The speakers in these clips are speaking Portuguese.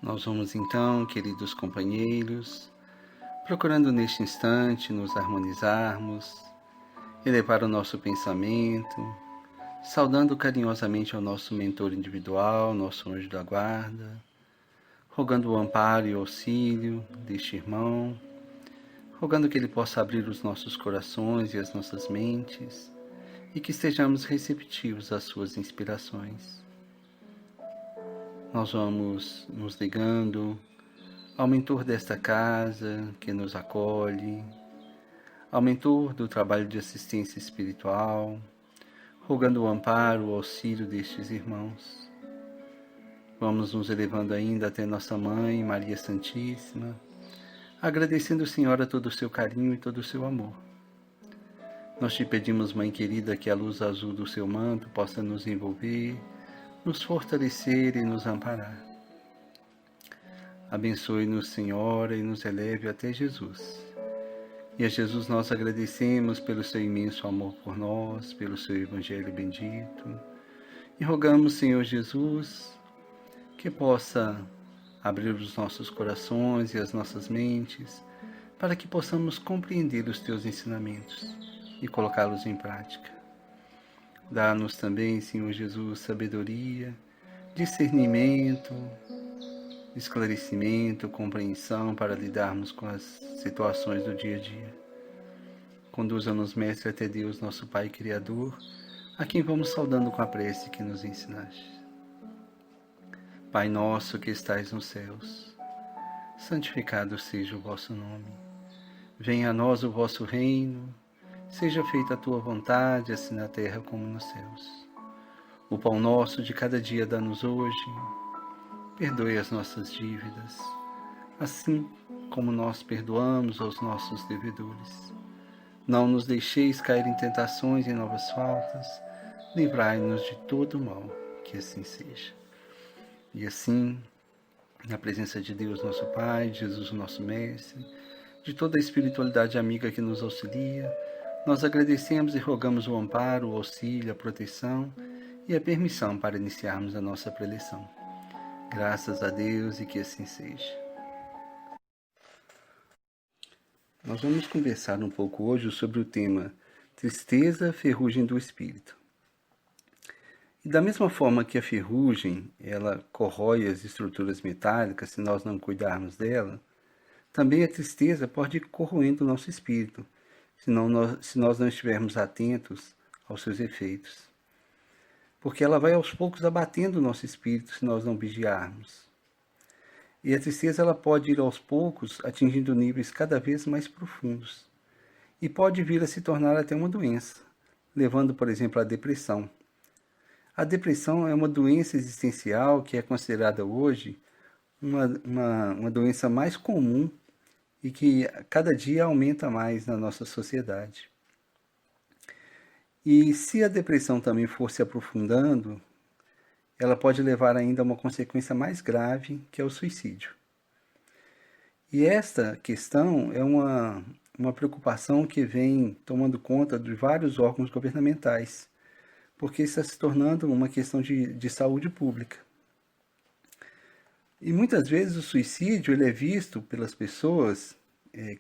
Nós vamos então, queridos companheiros, procurando neste instante nos harmonizarmos, elevar o nosso pensamento, saudando carinhosamente ao nosso mentor individual, nosso anjo da guarda, rogando o amparo e o auxílio deste irmão, rogando que ele possa abrir os nossos corações e as nossas mentes e que estejamos receptivos às suas inspirações. Nós vamos nos ligando ao mentor desta casa que nos acolhe, ao mentor do trabalho de assistência espiritual, rogando o amparo, o auxílio destes irmãos. Vamos nos elevando ainda até nossa Mãe, Maria Santíssima, agradecendo, Senhora, todo o seu carinho e todo o seu amor. Nós te pedimos, Mãe querida, que a luz azul do seu manto possa nos envolver, nos fortalecer e nos amparar. Abençoe-nos, Senhora, e nos eleve até Jesus. E a Jesus nós agradecemos pelo seu imenso amor por nós, pelo seu Evangelho bendito. E rogamos, Senhor Jesus, que possa abrir os nossos corações e as nossas mentes, para que possamos compreender os teus ensinamentos e colocá-los em prática. Dá-nos também, Senhor Jesus, sabedoria, discernimento, esclarecimento, compreensão para lidarmos com as situações do dia a dia. Conduza-nos, Mestre, até Deus, nosso Pai Criador, a quem vamos saudando com a prece que nos ensinaste. Pai nosso que estais nos céus, santificado seja o vosso nome. Venha a nós o vosso reino, seja feita a tua vontade, assim na terra como nos céus. O pão nosso de cada dia dá-nos hoje. Perdoe as nossas dívidas, assim como nós perdoamos aos nossos devedores. Não nos deixeis cair em tentações e novas faltas, livrai-nos de todo mal, que assim seja. E assim, na presença de Deus nosso Pai, de Jesus nosso Mestre, de toda a espiritualidade amiga que nos auxilia, nós agradecemos e rogamos o amparo, o auxílio, a proteção e a permissão para iniciarmos a nossa preleção. Graças a Deus e que assim seja. Nós vamos conversar um pouco hoje sobre o tema tristeza, ferrugem do espírito. E da mesma forma que a ferrugem, ela corrói as estruturas metálicas se nós não cuidarmos dela, também a tristeza pode ir corroendo o nosso espírito, se nós não estivermos atentos aos seus efeitos. Porque ela vai aos poucos abatendo o nosso espírito se nós não vigiarmos. E a tristeza ela pode ir aos poucos atingindo níveis cada vez mais profundos. E pode vir a se tornar até uma doença, levando, por exemplo, à depressão. A depressão é uma doença existencial que é considerada hoje uma doença mais comum e que cada dia aumenta mais na nossa sociedade. E se a depressão também for se aprofundando, ela pode levar ainda a uma consequência mais grave, que é o suicídio. E esta questão é uma preocupação que vem tomando conta de vários órgãos governamentais, porque está se tornando uma questão de saúde pública. E muitas vezes o suicídio ele é visto pelas pessoas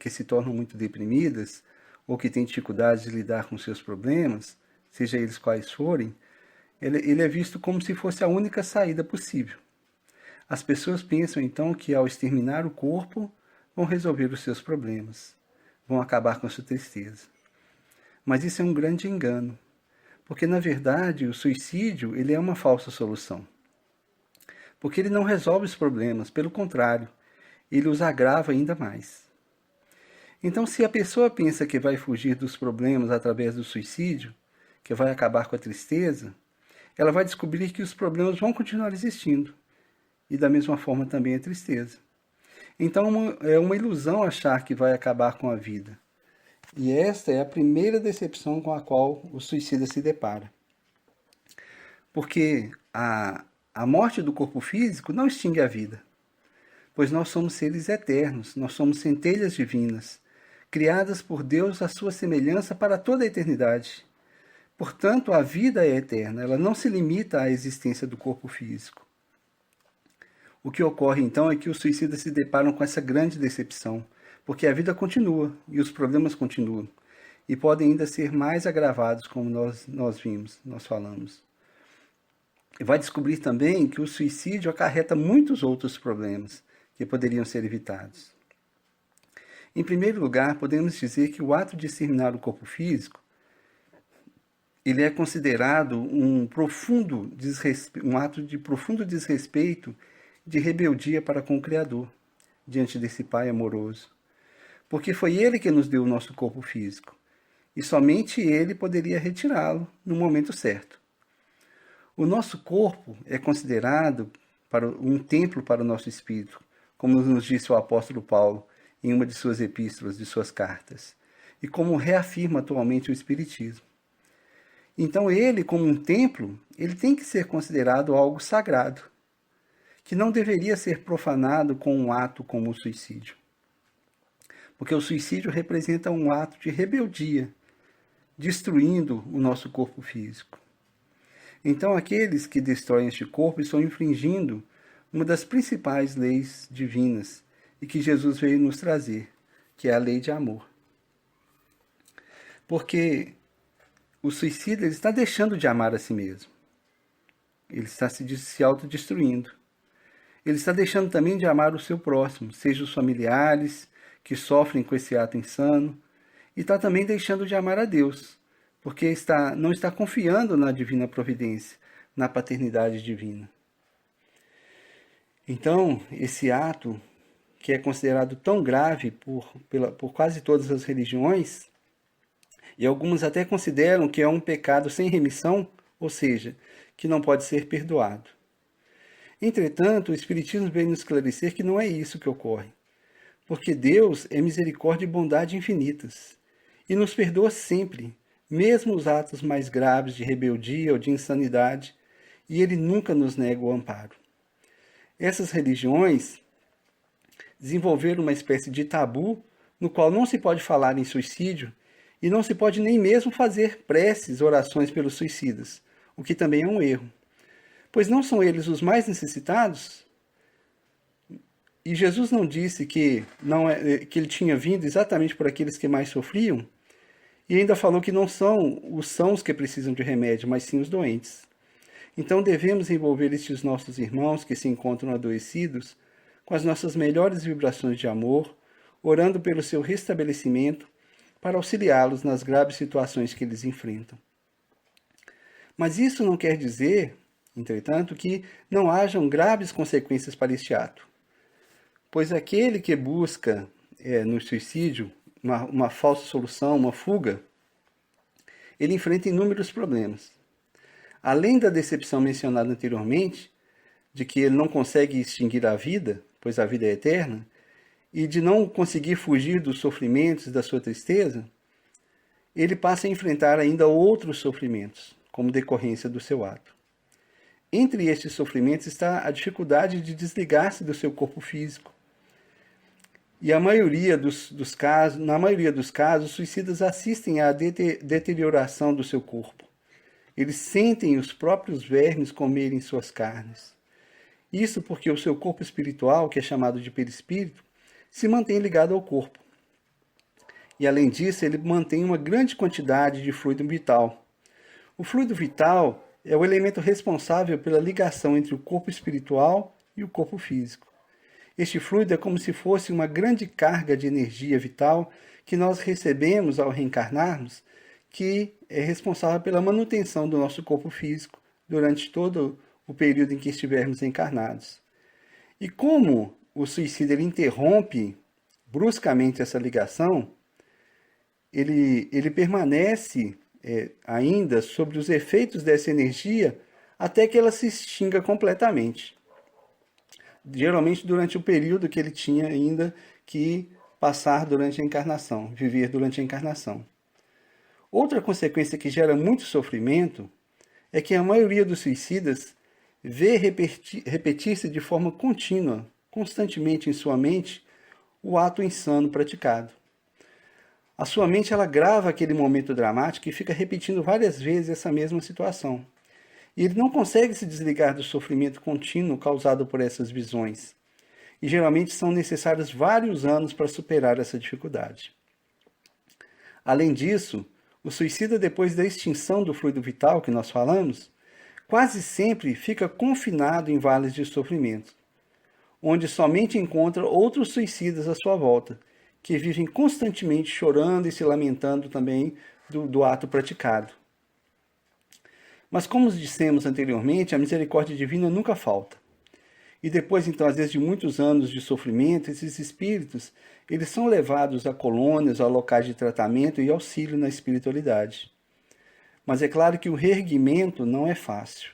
que se tornam muito deprimidas ou que têm dificuldade de lidar com seus problemas, seja eles quais forem, ele é visto como se fosse a única saída possível. As pessoas pensam então que ao exterminar o corpo vão resolver os seus problemas, vão acabar com a sua tristeza. Mas isso é um grande engano, porque na verdade o suicídio ele é uma falsa solução. Porque ele não resolve os problemas, pelo contrário, ele os agrava ainda mais. Então, se a pessoa pensa que vai fugir dos problemas através do suicídio, que vai acabar com a tristeza, ela vai descobrir que os problemas vão continuar existindo. E da mesma forma também a tristeza. Então, é uma ilusão achar que vai acabar com a vida. E esta é a primeira decepção com a qual o suicida se depara. Porque a morte do corpo físico não extingue a vida, pois nós somos seres eternos, nós somos centelhas divinas, criadas por Deus à sua semelhança para toda a eternidade. Portanto, a vida é eterna, ela não se limita à existência do corpo físico. O que ocorre então é que os suicidas se deparam com essa grande decepção, porque a vida continua e os problemas continuam, e podem ainda ser mais agravados, como nós vimos, nós falamos. E vai descobrir também que o suicídio acarreta muitos outros problemas que poderiam ser evitados. Em primeiro lugar, podemos dizer que o ato de exterminar o corpo físico, ele é considerado um ato de profundo desrespeito, de rebeldia para com o Criador, diante desse Pai amoroso. Porque foi Ele que nos deu o nosso corpo físico, e somente Ele poderia retirá-lo no momento certo. O nosso corpo é considerado um templo para o nosso espírito, como nos disse o apóstolo Paulo em uma de suas epístolas, de suas cartas, e como reafirma atualmente o Espiritismo. Então ele, como um templo, ele tem que ser considerado algo sagrado, que não deveria ser profanado com um ato como o suicídio. Porque o suicídio representa um ato de rebeldia, destruindo o nosso corpo físico. Então aqueles que destroem este corpo estão infringindo uma das principais leis divinas e que Jesus veio nos trazer, que é a lei de amor. Porque o suicida ele está deixando de amar a si mesmo. Ele está se autodestruindo. Ele está deixando também de amar o seu próximo, seja os familiares que sofrem com esse ato insano, e está também deixando de amar a Deus, porque não está confiando na divina providência, na paternidade divina. Então, esse ato, que é considerado tão grave por quase todas as religiões, e algumas até consideram que é um pecado sem remissão, ou seja, que não pode ser perdoado. Entretanto, o Espiritismo vem nos esclarecer que não é isso que ocorre, porque Deus é misericórdia e bondade infinitas, e nos perdoa sempre, mesmo os atos mais graves de rebeldia ou de insanidade, e Ele nunca nos nega o amparo. Essas religiões desenvolveram uma espécie de tabu no qual não se pode falar em suicídio e não se pode nem mesmo fazer preces, orações pelos suicidas, o que também é um erro. Pois não são eles os mais necessitados? E Jesus não disse que ele tinha vindo exatamente por aqueles que mais sofriam? E ainda falou que não são os sãos que precisam de remédio, mas sim os doentes. Então devemos envolver estes nossos irmãos que se encontram adoecidos com as nossas melhores vibrações de amor, orando pelo seu restabelecimento, para auxiliá-los nas graves situações que eles enfrentam. Mas isso não quer dizer, entretanto, que não hajam graves consequências para este ato. Pois aquele que busca no suicídio uma falsa solução, uma fuga, ele enfrenta inúmeros problemas. Além da decepção mencionada anteriormente, de que ele não consegue extinguir a vida, pois a vida é eterna, e de não conseguir fugir dos sofrimentos da sua tristeza, ele passa a enfrentar ainda outros sofrimentos, como decorrência do seu ato. Entre estes sofrimentos está a dificuldade de desligar-se do seu corpo físico. E na maioria dos casos, os suicidas assistem à deterioração do seu corpo. Eles sentem os próprios vermes comerem suas carnes. Isso porque o seu corpo espiritual, que é chamado de perispírito, se mantém ligado ao corpo. E além disso, ele mantém uma grande quantidade de fluido vital. O fluido vital é o elemento responsável pela ligação entre o corpo espiritual e o corpo físico. Este fluido é como se fosse uma grande carga de energia vital que nós recebemos ao reencarnarmos, que é responsável pela manutenção do nosso corpo físico durante todo o período em que estivermos encarnados. E como o suicida ele interrompe bruscamente essa ligação, ele permanece ainda sobre os efeitos dessa energia até que ela se extinga completamente. Geralmente durante o período que ele tinha ainda que passar durante a encarnação, viver durante a encarnação. Outra consequência que gera muito sofrimento é que a maioria dos suicidas vê repetir-se de forma contínua, constantemente em sua mente, o ato insano praticado. A sua mente ela grava aquele momento dramático e fica repetindo várias vezes essa mesma situação. E ele não consegue se desligar do sofrimento contínuo causado por essas visões. E geralmente são necessários vários anos para superar essa dificuldade. Além disso, o suicida, depois da extinção do fluido vital que nós falamos, quase sempre fica confinado em vales de sofrimento, onde somente encontra outros suicidas à sua volta, que vivem constantemente chorando e se lamentando também do ato praticado. Mas como dissemos anteriormente, a misericórdia divina nunca falta. E depois, então, às vezes de muitos anos de sofrimento, esses espíritos, eles são levados a colônias, a locais de tratamento e auxílio na espiritualidade. Mas é claro que o reerguimento não é fácil,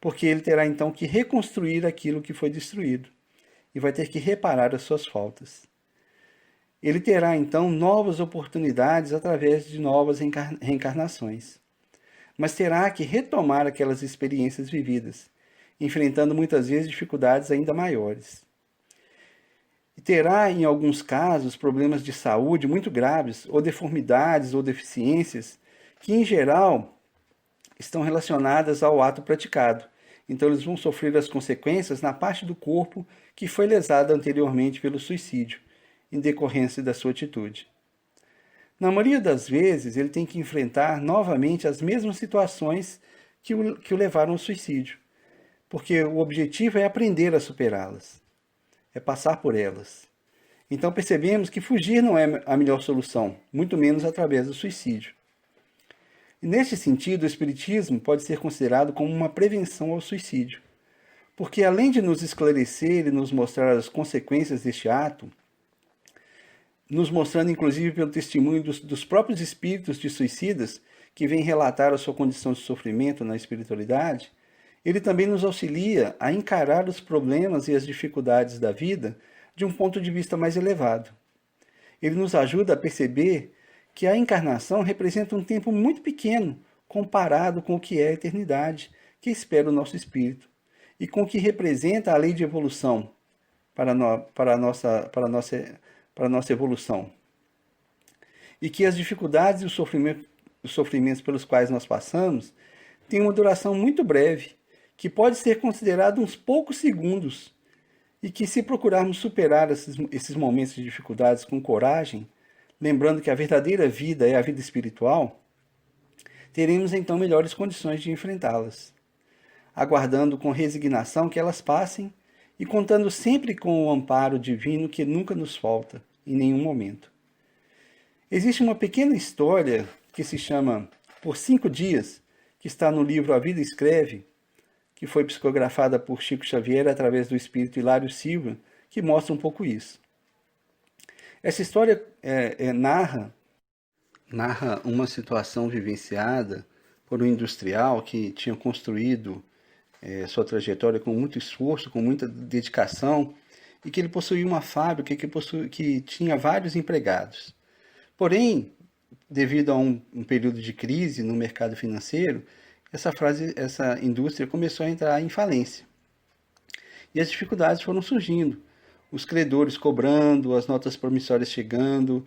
porque ele terá então que reconstruir aquilo que foi destruído e vai ter que reparar as suas faltas. Ele terá então novas oportunidades através de novas reencarnações, mas terá que retomar aquelas experiências vividas, enfrentando muitas vezes dificuldades ainda maiores. E terá, em alguns casos, problemas de saúde muito graves, ou deformidades ou deficiências, que em geral estão relacionadas ao ato praticado. Então eles vão sofrer as consequências na parte do corpo que foi lesada anteriormente pelo suicídio, em decorrência da sua atitude. Na maioria das vezes, ele tem que enfrentar novamente as mesmas situações que o levaram ao suicídio, porque o objetivo é aprender a superá-las, é passar por elas. Então percebemos que fugir não é a melhor solução, muito menos através do suicídio. E neste sentido, o Espiritismo pode ser considerado como uma prevenção ao suicídio, porque além de nos esclarecer e nos mostrar as consequências deste ato, nos mostrando inclusive pelo testemunho dos próprios espíritos de suicidas que vêm relatar a sua condição de sofrimento na espiritualidade, ele também nos auxilia a encarar os problemas e as dificuldades da vida de um ponto de vista mais elevado. Ele nos ajuda a perceber que a encarnação representa um tempo muito pequeno comparado com o que é a eternidade, que espera o nosso espírito, e com o que representa a lei de evolução para a nossa evolução. E que as dificuldades e os sofrimentos pelos quais nós passamos têm uma duração muito breve, que pode ser considerado uns poucos segundos, e que se procurarmos superar esses momentos de dificuldades com coragem, lembrando que a verdadeira vida é a vida espiritual, teremos então melhores condições de enfrentá-las, aguardando com resignação que elas passem e contando sempre com o amparo divino que nunca nos falta, em nenhum momento. Existe uma pequena história que se chama Por 5 Dias, que está no livro A Vida Escreve, que foi psicografada por Chico Xavier através do espírito Hilário Silva, que mostra um pouco isso. Essa história narra uma situação vivenciada por um industrial que tinha construído sua trajetória com muito esforço, com muita dedicação, e que ele possuía uma fábrica que tinha vários empregados. Porém, devido a um período de crise no mercado financeiro, essa indústria começou a entrar em falência. E as dificuldades foram surgindo. Os credores cobrando, as notas promissórias chegando,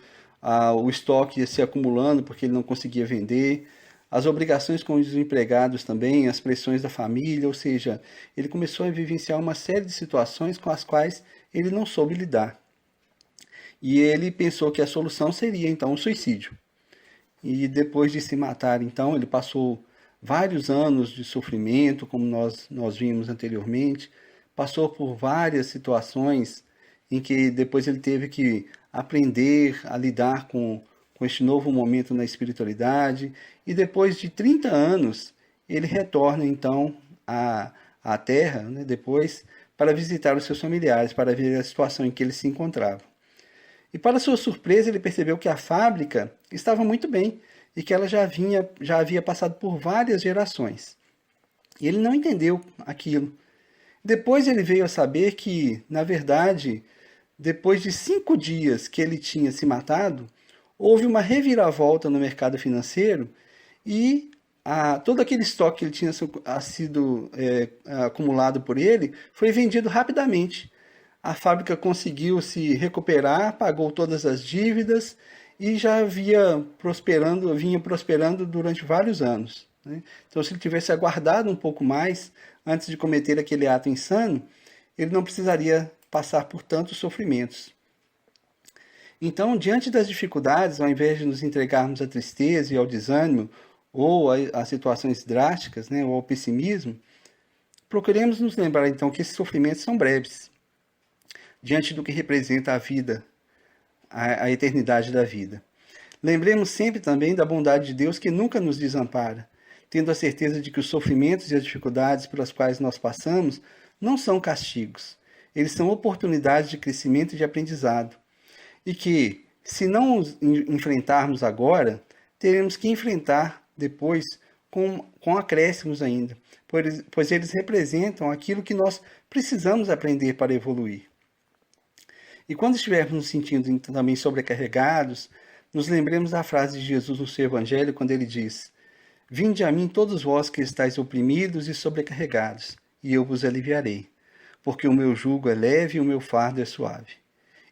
o estoque se acumulando porque ele não conseguia vender, as obrigações com os empregados também, as pressões da família, ou seja, ele começou a vivenciar uma série de situações com as quais ele não soube lidar. E ele pensou que a solução seria então o suicídio. E depois de se matar, então, ele passou vários anos de sofrimento, como nós vimos anteriormente, passou por várias situações em que depois ele teve que aprender a lidar com este novo momento na espiritualidade, e depois de 30 anos, ele retorna então à Terra, depois, para visitar os seus familiares, para ver a situação em que ele se encontrava. E para sua surpresa, ele percebeu que a fábrica estava muito bem, e que ela já havia passado por várias gerações. E ele não entendeu aquilo. Depois ele veio a saber que, na verdade, depois de 5 dias que ele tinha se matado, houve uma reviravolta no mercado financeiro e todo aquele estoque que ele tinha sido acumulado por ele foi vendido rapidamente. A fábrica conseguiu se recuperar, pagou todas as dívidas e já vinha prosperando durante vários anos. né? Então, se ele tivesse aguardado um pouco mais antes de cometer aquele ato insano, ele não precisaria passar por tantos sofrimentos. Então, diante das dificuldades, ao invés de nos entregarmos à tristeza e ao desânimo, ou a situações drásticas, né, ou ao pessimismo, procuremos nos lembrar então que esses sofrimentos são breves, diante do que representa a vida, a eternidade da vida. Lembremos sempre também da bondade de Deus que nunca nos desampara, tendo a certeza de que os sofrimentos e as dificuldades pelas quais nós passamos não são castigos, eles são oportunidades de crescimento e de aprendizado. E que, se não os enfrentarmos agora, teremos que enfrentar depois com acréscimos ainda, pois eles representam aquilo que nós precisamos aprender para evoluir. E quando estivermos nos sentindo também sobrecarregados, nos lembremos da frase de Jesus no seu Evangelho, quando ele diz: Vinde a mim todos vós que estáis oprimidos e sobrecarregados, e eu vos aliviarei, porque o meu jugo é leve e o meu fardo é suave.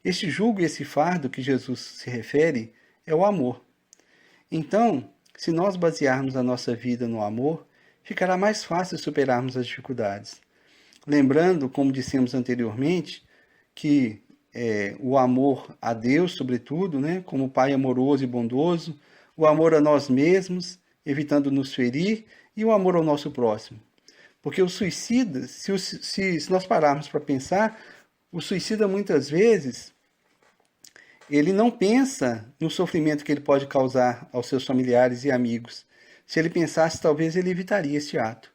Este jugo e esse fardo que Jesus se refere é o amor. Então, se nós basearmos a nossa vida no amor, ficará mais fácil superarmos as dificuldades. Lembrando, como dissemos anteriormente, que o amor a Deus, sobretudo, né, como Pai amoroso e bondoso, o amor a nós mesmos, evitando nos ferir, e o amor ao nosso próximo. Porque o suicida, se nós pararmos para pensar, o suicida muitas vezes, ele não pensa no sofrimento que ele pode causar aos seus familiares e amigos. Se ele pensasse, talvez ele evitaria este ato.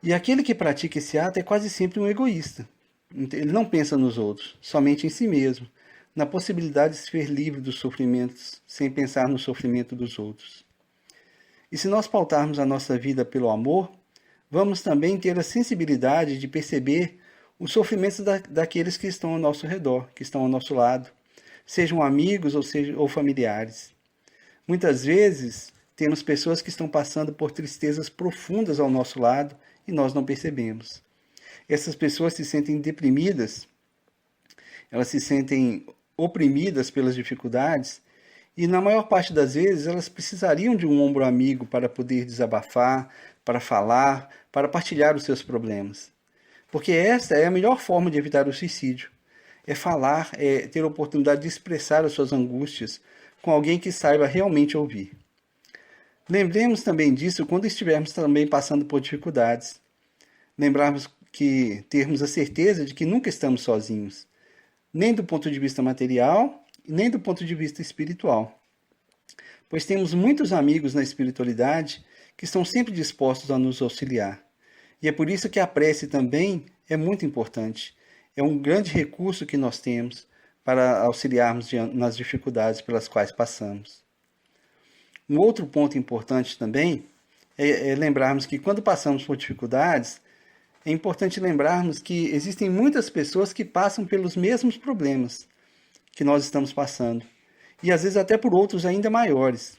E aquele que pratica esse ato é quase sempre um egoísta. Ele não pensa nos outros, somente em si mesmo, na possibilidade de se ver livre dos sofrimentos, sem pensar no sofrimento dos outros. E se nós pautarmos a nossa vida pelo amor, vamos também ter a sensibilidade de perceber os sofrimentos daqueles que estão ao nosso redor, que estão ao nosso lado, sejam amigos ou familiares. Muitas vezes, temos pessoas que estão passando por tristezas profundas ao nosso lado e nós não percebemos. Essas pessoas se sentem deprimidas, elas se sentem oprimidas pelas dificuldades e, na maior parte das vezes, elas precisariam de um ombro amigo para poder desabafar, para falar, para partilhar os seus problemas. Porque esta é a melhor forma de evitar o suicídio. É falar, é ter a oportunidade de expressar as suas angústias com alguém que saiba realmente ouvir. Lembremos também disso quando estivermos também passando por dificuldades. Lembrarmos que termos a certeza de que nunca estamos sozinhos, nem do ponto de vista material, nem do ponto de vista espiritual. Pois temos muitos amigos na espiritualidade que estão sempre dispostos a nos auxiliar. E é por isso que a prece também é muito importante. É um grande recurso que nós temos para auxiliarmos nas dificuldades pelas quais passamos. Um outro ponto importante também é lembrarmos que quando passamos por dificuldades, é importante lembrarmos que existem muitas pessoas que passam pelos mesmos problemas que nós estamos passando, e às vezes até por outros ainda maiores.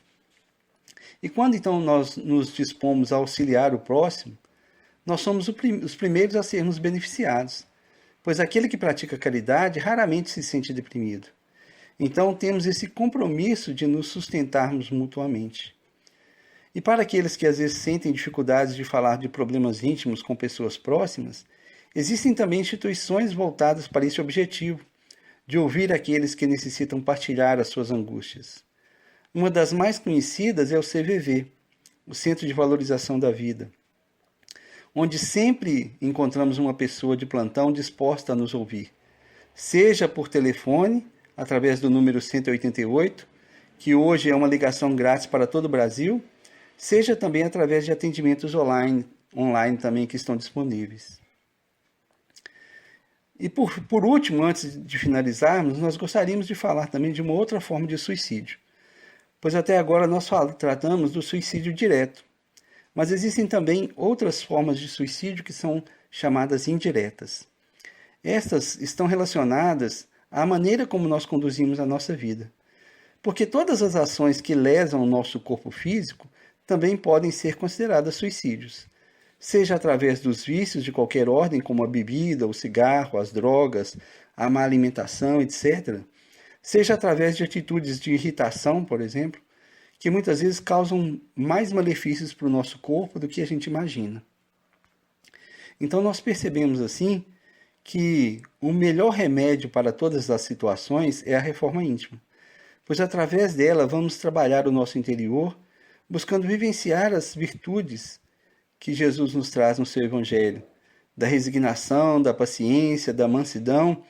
E quando então nós nos dispomos a auxiliar o próximo, nós somos os primeiros a sermos beneficiados, pois aquele que pratica caridade raramente se sente deprimido. Então temos esse compromisso de nos sustentarmos mutuamente. E para aqueles que às vezes sentem dificuldades de falar de problemas íntimos com pessoas próximas, existem também instituições voltadas para esse objetivo, de ouvir aqueles que necessitam partilhar as suas angústias. Uma das mais conhecidas é o CVV, o Centro de Valorização da Vida, onde sempre encontramos uma pessoa de plantão disposta a nos ouvir, seja por telefone, através do número 188, que hoje é uma ligação grátis para todo o Brasil, seja também através de atendimentos online também que estão disponíveis. E por último, antes de finalizarmos, nós gostaríamos de falar também de uma outra forma de suicídio, pois até agora nós tratamos do suicídio direto, mas existem também outras formas de suicídio que são chamadas indiretas. Estas estão relacionadas à maneira como nós conduzimos a nossa vida, porque todas as ações que lesam o nosso corpo físico também podem ser consideradas suicídios, seja através dos vícios de qualquer ordem, como a bebida, o cigarro, as drogas, a má alimentação, etc., seja através de atitudes de irritação, por exemplo, que muitas vezes causam mais malefícios para o nosso corpo do que a gente imagina. Então nós percebemos assim que o melhor remédio para todas as situações é a reforma íntima, pois através dela vamos trabalhar o nosso interior, buscando vivenciar as virtudes que Jesus nos traz no seu Evangelho, da resignação, da paciência, da mansidão,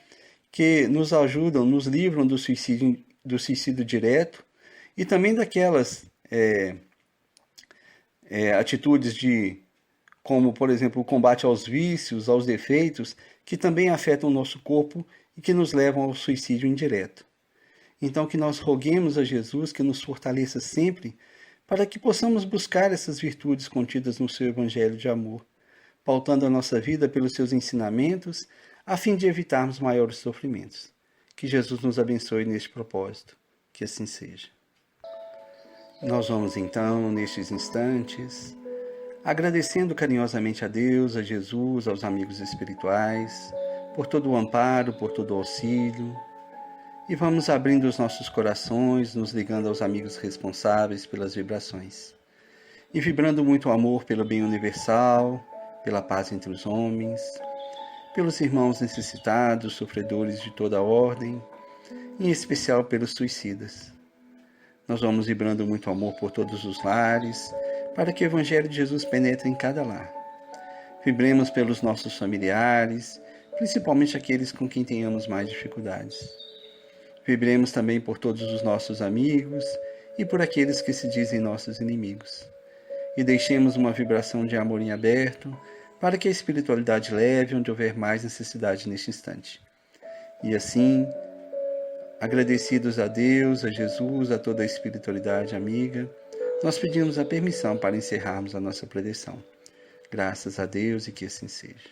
que nos ajudam, nos livram do suicídio direto, e também daquelas atitudes como, por exemplo, o combate aos vícios, aos defeitos, que também afetam o nosso corpo e que nos levam ao suicídio indireto. Então, que nós roguemos a Jesus que nos fortaleça sempre para que possamos buscar essas virtudes contidas no seu Evangelho de amor, pautando a nossa vida pelos seus ensinamentos, a fim de evitarmos maiores sofrimentos. Que Jesus nos abençoe neste propósito. Que assim seja. Nós vamos então, nestes instantes, agradecendo carinhosamente a Deus, a Jesus, aos amigos espirituais, por todo o amparo, por todo o auxílio, e vamos abrindo os nossos corações, nos ligando aos amigos responsáveis pelas vibrações, e vibrando muito o amor pelo bem universal, pela paz entre os homens, pelos irmãos necessitados, sofredores de toda a ordem, em especial pelos suicidas. Nós vamos vibrando muito amor por todos os lares, para que o Evangelho de Jesus penetre em cada lar. Vibremos pelos nossos familiares, principalmente aqueles com quem tenhamos mais dificuldades. Vibremos também por todos os nossos amigos e por aqueles que se dizem nossos inimigos. E deixemos uma vibração de amor em aberto, para que a espiritualidade leve onde houver mais necessidade neste instante. E assim, agradecidos a Deus, a Jesus, a toda a espiritualidade amiga, nós pedimos a permissão para encerrarmos a nossa preleção. Graças a Deus e que assim seja.